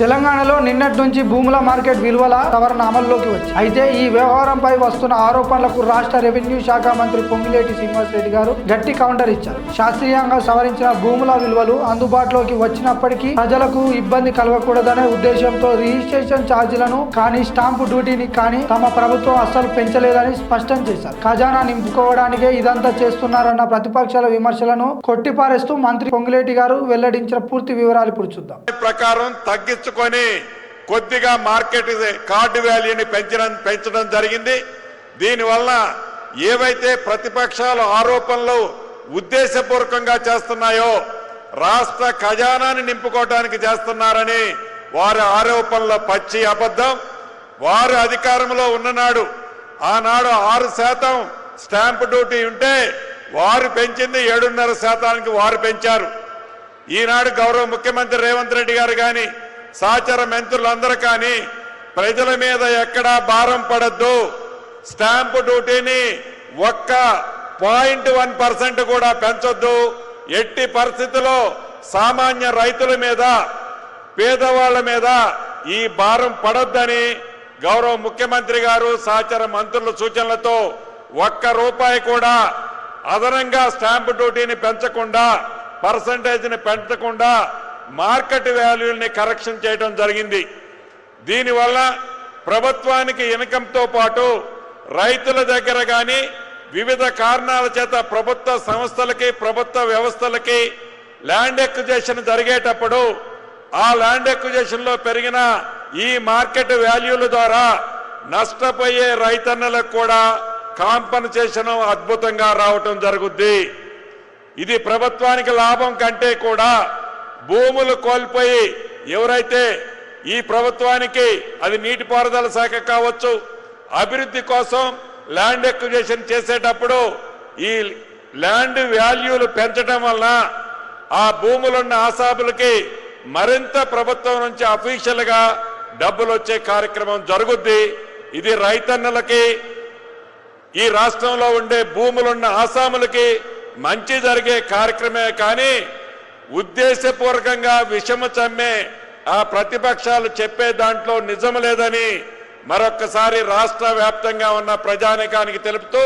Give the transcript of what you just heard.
తెలంగాణలో నిన్నటి నుంచి భూముల మార్కెట్ విలువల సవరణ అమల్లోకి వచ్చింది. అయితే ఈ వ్యవహారంపై వస్తున్న ఆరోపణలకు రాష్ట్ర రెవెన్యూ శాఖ మంత్రి పొంగిలేటి శ్రీనివాసరెడ్డి గారు గట్టి కౌంటర్ ఇచ్చారు. శాస్త్రీయంగా సవరించిన భూముల విలువలు అందుబాటులోకి వచ్చినప్పటికీ ప్రజలకు ఇబ్బంది కలగకూడదనే ఉద్దేశంతో రిజిస్ట్రేషన్ ఛార్జీలను కానీ స్టాంపు డ్యూటీని కానీ తమ ప్రభుత్వం అస్సలు పెంచలేదని స్పష్టం చేశారు. ఖజానా నింపుకోవడానికే ఇదంతా చేస్తున్నారన్న ప్రతిపక్షాల విమర్శలను కొట్టిపారేస్తూ మంత్రి పొంగిలేటి గారు వెల్లడించిన పూర్తి వివరాలు ఇప్పుడు చూద్దాం. ప్రకారం కొద్దిగా మార్కెట్ కార్డు వాల్యూని పెంచడం జరిగింది. దీనివల్ల ఏవైతే ప్రతిపక్షాలు ఆరోపణలు ఉద్దేశపూర్వకంగా చేస్తున్నాయో రాష్ట్ర ఖజానాన్ని నింపుకోవడానికి చేస్తున్నారని వారి ఆరోపణల పచ్చి అబద్ధం. వారు అధికారంలో ఉన్ననాడు ఆనాడు 6% స్టాంప్ డ్యూటీ ఉంటే వారు పెంచింది 7.5% వారు పెంచారు. ఈనాడు గౌరవ ముఖ్యమంత్రి రేవంత్ రెడ్డి గారు కానీ సహచర మంత్రులందరూ కానీ ప్రజల మీద ఎక్కడా భారం పడద్దు, స్టాంపు డ్యూటీని 0.1% కూడా పెంచొద్దు, ఎట్టి పరిస్థితుల్లో సామాన్య రైతుల మీద పేదవాళ్ల మీద ఈ భారం పడొద్దని గౌరవ ముఖ్యమంత్రి గారు సహచర మంత్రుల సూచనలతో ₹1 కూడా అదనంగా స్టాంపు డ్యూటీని పెంచకుండా పర్సంటేజ్ని పెంచకుండా మార్కెట్ వాల్యూని కరెక్షన్ చేయడం జరిగింది. దీనివల్ల ప్రభుత్వానికి ఇన్కంతో పాటు రైతుల దగ్గర కానీ వివిధ కారణాల చేత ప్రభుత్వ సంస్థలకి ప్రభుత్వ వ్యవస్థలకి ల్యాండ్ ఎక్విజిషన్ జరిగేటప్పుడు ఆ ల్యాండ్ ఎక్విజిషన్లో పెరిగిన ఈ మార్కెట్ వాల్యూల ద్వారా నష్టపోయే రైతన్నలకు కూడా కాంపన్సేషన్ అద్భుతంగా రావటం జరుగుద్ది. ఇది ప్రభుత్వానికి లాభం కంటే కూడా భూములు కోల్పోయి ఎవరైతే ఈ ప్రభుత్వానికి అది నీటిపారుదల శాఖ కావచ్చు అభివృద్ధి కోసం ల్యాండ్ ఎక్విజిషన్ చేసేటప్పుడు ఈ ల్యాండ్ వాల్యూలు పెంచడం వలన ఆ భూములున్న ఆసాములకి మరింత ప్రభుత్వం నుంచి అఫీషియల్గా డబ్బులు వచ్చే కార్యక్రమం జరుగుద్ది. ఇది రైతన్నలకి ఈ రాష్ట్రంలో ఉండే భూములున్న ఆసాములకి మంచి జరిగే కార్యక్రమే కానీ ఉద్దేశపూర్వకంగా విషము చమ్మే ఆ ప్రతిపక్షాలు చెప్పే దాంట్లో నిజం లేదని మరొక్కసారి రాష్ట్ర వ్యాప్తంగా ఉన్న ప్రజానీకానికి తెలుపుతూ